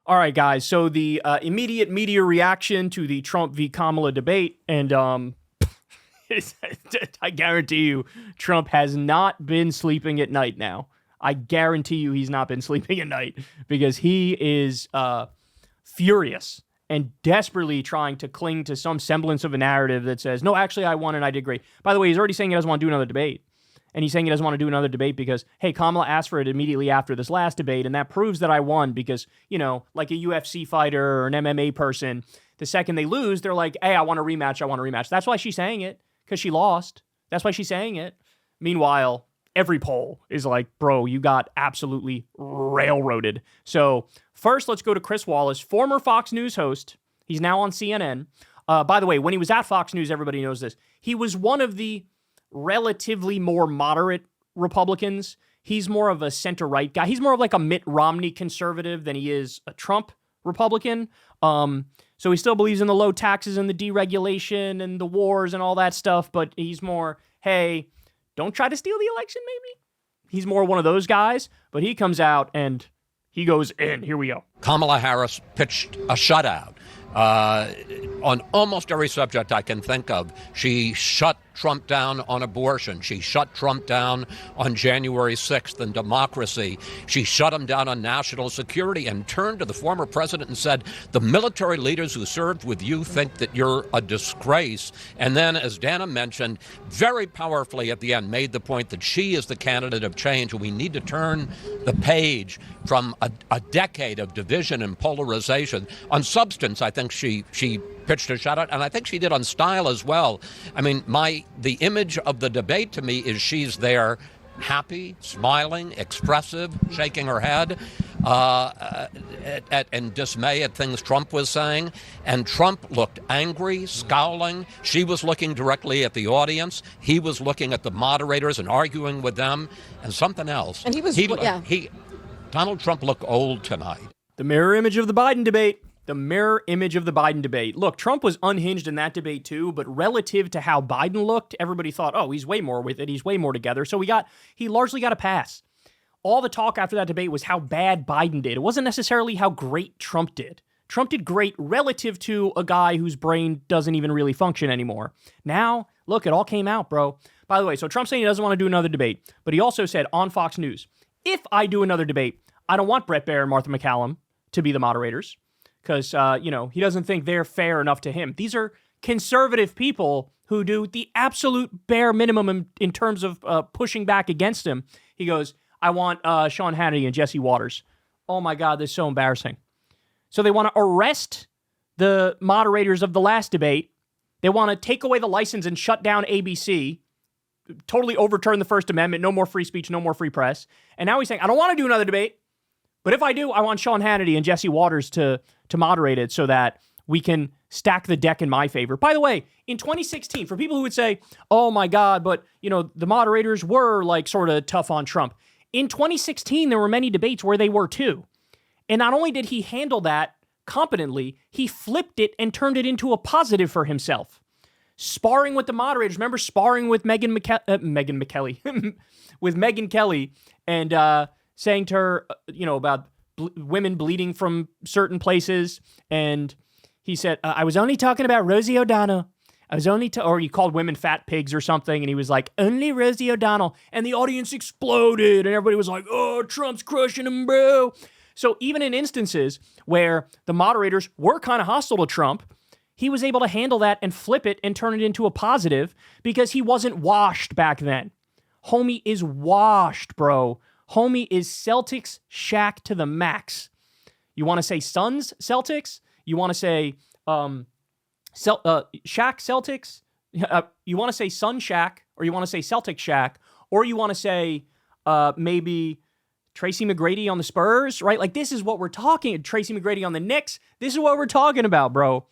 All right, guys. So the immediate media reaction to the Trump v. Kamala debate, and I guarantee you, Trump has not been sleeping at night now. I guarantee you he's not been sleeping at night because he is furious and desperately trying to cling to some semblance of a narrative that says, no, actually, I won and I did great. By the way, he's already saying he doesn't want to do another debate. And he's saying he doesn't want to do another debate because, hey, Kamala asked for it immediately after this last debate, and that proves that I won because, you know, like a UFC fighter or an MMA person, the second they lose, they're like, hey, I want a rematch, I want a rematch. That's why she's saying it, because she lost. That's why she's saying it. Meanwhile, every poll is like, bro, you got absolutely railroaded. So first, let's go to Chris Wallace, former Fox News host. He's now on CNN. By the way, when he was at Fox News, everybody knows this. He was one of the relatively more moderate Republicans. He's more of a center-right guy. He's more of like a Mitt Romney conservative than he is a Trump Republican. So he still believes in the low taxes and the deregulation and the wars and all that stuff, but he's more, hey, don't try to steal the election, maybe? He's more one of those guys, but he comes out and he goes in. Here we go. Kamala Harris pitched a shutout. On almost every subject I can think of. She shut Trump down on abortion. She shut Trump down on January 6th and democracy. She shut him down on national security and turned to the former president and said, the military leaders who served with you think that you're a disgrace. And then, as Dana mentioned, very powerfully at the end made the point that she is the candidate of change. And we need to turn the page from a decade of division and polarization. On substance, I think she pitched a shutout, and I think she did on style as well. I mean, the image of the debate to me is she's there happy, smiling, expressive, shaking her head and dismay at things Trump was saying. And Trump looked angry, scowling. She was looking directly at the audience. He was looking at the moderators and arguing with them. And something else. And Donald Trump looked old tonight. The mirror image of the Biden debate. The mirror image of the Biden debate. Look, Trump was unhinged in that debate too, but relative to how Biden looked, everybody thought, oh, he's way more with it. He's way more together. So he largely got a pass. All the talk after that debate was how bad Biden did. It wasn't necessarily how great Trump did. Trump did great relative to a guy whose brain doesn't even really function anymore. Now, look, it all came out, bro. By the way, so Trump's saying he doesn't want to do another debate, but he also said on Fox News, if I do another debate, I don't want Brett Baer and Martha McCallum to be the moderators. Because, he doesn't think they're fair enough to him. These are conservative people who do the absolute bare minimum in terms of pushing back against him. He goes, I want Sean Hannity and Jesse Waters. Oh, my God, this is so embarrassing. So they want to arrest the moderators of the last debate. They want to take away the license and shut down ABC, totally overturn the First Amendment, no more free speech, no more free press. And now he's saying, I don't want to do another debate. But if I do, I want Sean Hannity and Jesse Waters to moderate it so that we can stack the deck in my favor. By the way, in 2016, for people who would say, oh my God, but the moderators were like sort of tough on Trump. In 2016, there were many debates where they were too. And not only did he handle that competently, he flipped it and turned it into a positive for himself. Sparring with the moderators. Remember sparring with Megyn Kelly and saying to her, about women bleeding from certain places. And he said, I was only talking about Rosie O'Donnell. Or he called women fat pigs or something. And he was like, only Rosie O'Donnell. And the audience exploded. And everybody was like, oh, Trump's crushing him, bro. So even in instances where the moderators were kind of hostile to Trump, he was able to handle that and flip it and turn it into a positive because he wasn't washed back then. Homie is washed, bro. Homie is Celtics Shaq to the max. You want to say Suns Celtics? You want to say Shaq Celtics? You want to say Sun Shaq, or you want to say Celtic Shaq, or you want to say maybe Tracy McGrady on the Spurs, right? Like, this is what we're talking. Tracy McGrady on the Knicks. This is what we're talking about, bro.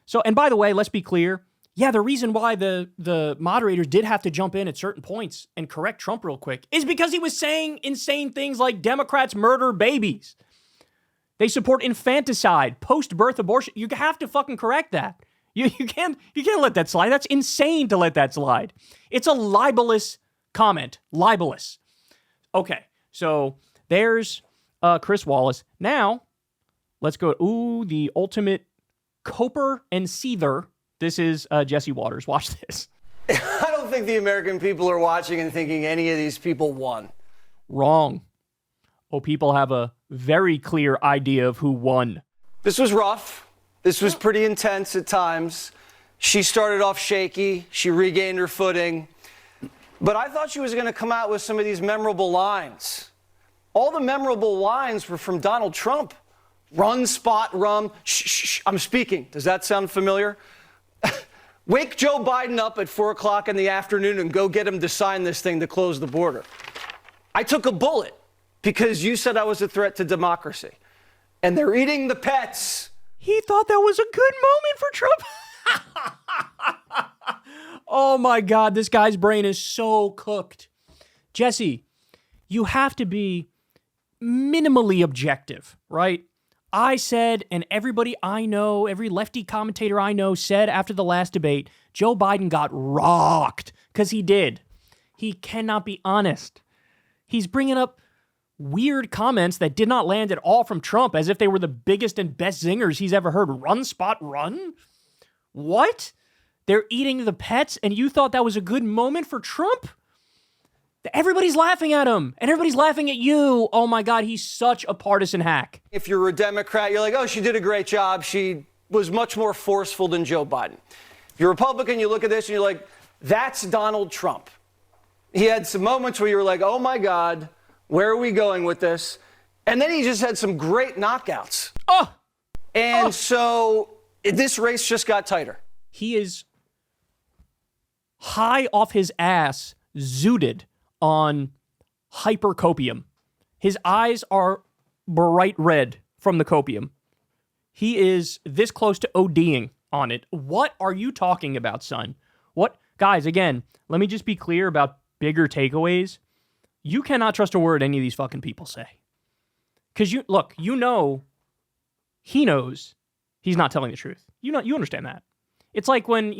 So, and by the way, let's be clear. Yeah, the reason why the moderators did have to jump in at certain points and correct Trump real quick is because he was saying insane things like Democrats murder babies. They support infanticide, post-birth abortion. You have to fucking correct that. You can't let that slide. That's insane to let that slide. It's a libelous comment. Libelous. Okay, so there's Chris Wallace. Now, Let's go. Ooh, the ultimate coper and seether. This is Jesse Waters. Watch this. I don't think the American people are watching and thinking any of these people won. Wrong. Oh, people have a very clear idea of who won. This was rough. This was pretty intense at times. She started off shaky. She regained her footing. But I thought she was going to come out with some of these memorable lines. All the memorable lines were from Donald Trump. Run, spot, run. Shh, shh, shh. I'm speaking. Does that sound familiar? Wake Joe Biden up at 4 o'clock in the afternoon and go get him to sign this thing to close the border. I took a bullet because you said I was a threat to democracy. And they're eating the pets. He thought that was a good moment for Trump. Oh my God, this guy's brain is so cooked. Jesse, you have to be minimally objective, right? I said, and everybody I know, every lefty commentator I know said after the last debate, Joe Biden got rocked, because he did. He cannot be honest. He's bringing up weird comments that did not land at all from Trump, as if they were the biggest and best zingers he's ever heard. Run, spot, run? What? They're eating the pets, and you thought that was a good moment for Trump? Everybody's laughing at him, and everybody's laughing at you. Oh my God, he's such a partisan hack. If you're a Democrat, you're like, oh, she did a great job. She was much more forceful than Joe Biden. If you're a Republican, you look at this and you're like, that's Donald Trump. He had some moments where you were like, oh my God, where are we going with this? And then he just had some great knockouts. So this race just got tighter. He is high off his ass, zooted on hypercopium. His eyes are bright red from the copium. He is this close to ODing on it. What are you talking about, son? What? Guys, again, let me just be clear about bigger takeaways. You cannot trust a word any of these fucking people say. Because he knows he's not telling the truth. You understand that. It's like when,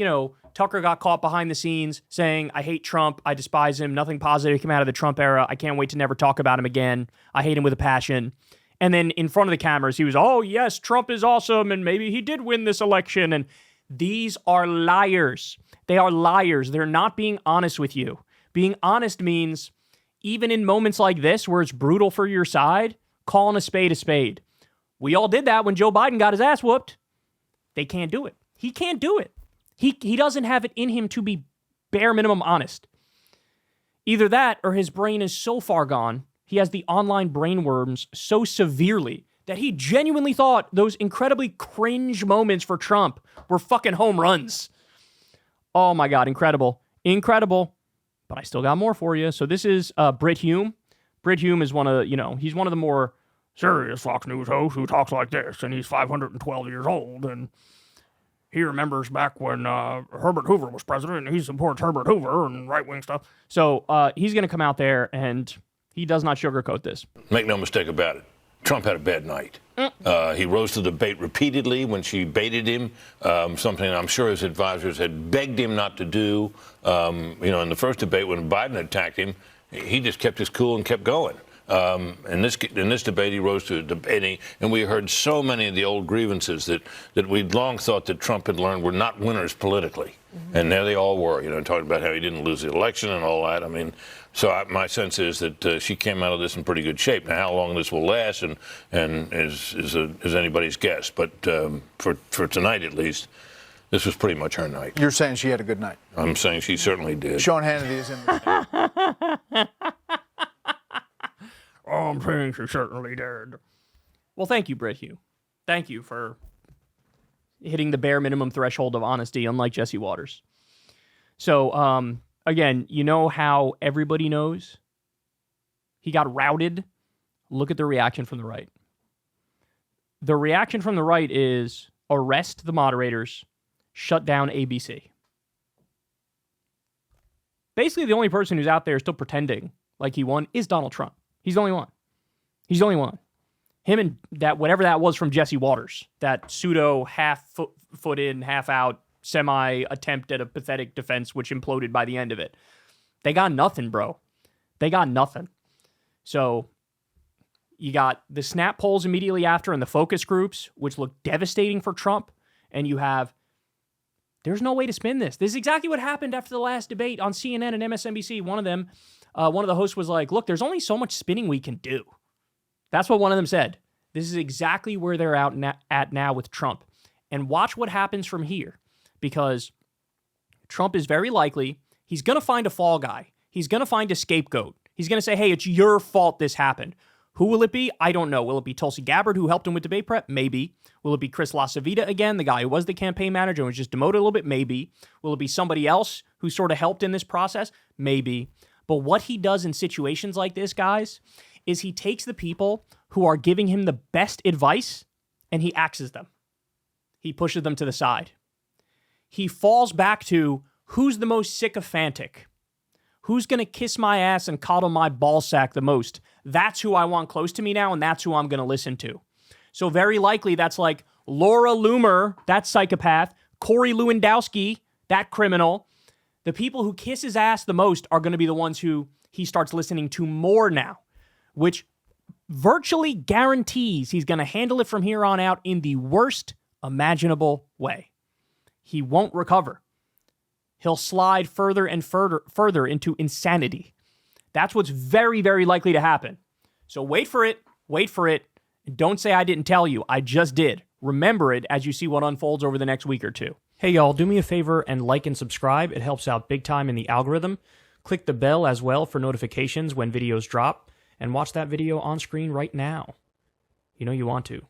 Tucker got caught behind the scenes saying, I hate Trump, I despise him, nothing positive came out of the Trump era, I can't wait to never talk about him again, I hate him with a passion. And then in front of the cameras, he was, oh yes, Trump is awesome, and maybe he did win this election. And these are liars. They are liars. They're not being honest with you. Being honest means, even in moments like this, where it's brutal for your side, calling a spade a spade. We all did that when Joe Biden got his ass whooped. They can't do it. He can't do it. He doesn't have it in him to be bare minimum honest. Either that or his brain is so far gone, he has the online brain worms so severely that he genuinely thought those incredibly cringe moments for Trump were fucking home runs. Oh my God, incredible. Incredible. But I still got more for you. So this is Brit Hume. Brit Hume is he's one of the more serious Fox News hosts who talks like this, and he's 512 years old, and he remembers back when Herbert Hoover was president, and he supports Herbert Hoover and right-wing stuff. So he's going to come out there, and he does not sugarcoat this. Make no mistake about it. Trump had a bad night. He rose to the bait repeatedly when she baited him, something I'm sure his advisors had begged him not to do. In the first debate when Biden attacked him, he just kept his cool and kept going. In this debate, he rose to debating, and we heard so many of the old grievances that we'd long thought that Trump had learned were not winners politically. Mm-hmm. And there they all were, talking about how he didn't lose the election and all that. I mean, my sense is that she came out of this in pretty good shape. Now, how long this will last and is anybody's guess. But for tonight, at least, this was pretty much her night. You're saying she had a good night? I'm saying she certainly did. Sean Hannity is in the Oh, I'm saying she certainly did. Well, thank you, Brit Hume. Thank you for hitting the bare minimum threshold of honesty, unlike Jesse Waters. So, again, you know how everybody knows he got routed? Look at the reaction from the right. The reaction from the right is arrest the moderators, shut down ABC. Basically, the only person who's out there still pretending like he won is Donald Trump. He's the only one. He's the only one. Him and that, whatever that was from Jesse Waters, that pseudo half foot in, half out, semi attempt at a pathetic defense, which imploded by the end of it. They got nothing, bro. They got nothing. So You got the snap polls immediately after and the focus groups, which look devastating for Trump. And you have, there's no way to spin this. This is exactly what happened after the last debate on CNN and MSNBC. One of the hosts was like, look, there's only so much spinning we can do. That's what one of them said. This is exactly where they're at now with Trump. And watch what happens from here. Because Trump is very likely, he's going to find a fall guy. He's going to find a scapegoat. He's going to say, hey, it's your fault this happened. Who will it be? I don't know. Will it be Tulsi Gabbard, who helped him with debate prep? Maybe. Will it be Chris LaCivita again, the guy who was the campaign manager and was just demoted a little bit? Maybe. Will it be somebody else who sort of helped in this process? Maybe. But what he does in situations like this, guys, is he takes the people who are giving him the best advice and he axes them. He pushes them to the side. He falls back to who's the most sycophantic. Who's going to kiss my ass and coddle my ball sack the most? That's who I want close to me now, and that's who I'm going to listen to. So very likely that's like Laura Loomer, that psychopath, Corey Lewandowski, that criminal. The people who kiss his ass the most are going to be the ones who he starts listening to more now, which virtually guarantees he's going to handle it from here on out in the worst imaginable way. He won't recover. He'll slide further and further into insanity. That's what's very, very likely to happen. So wait for it. And don't say I didn't tell you. I just did. Remember it as you see what unfolds over the next week or two. Hey, y'all, do me a favor and like and subscribe. It helps out big time in the algorithm. Click the bell as well for notifications when videos drop. And watch that video on screen right now. You know you want to.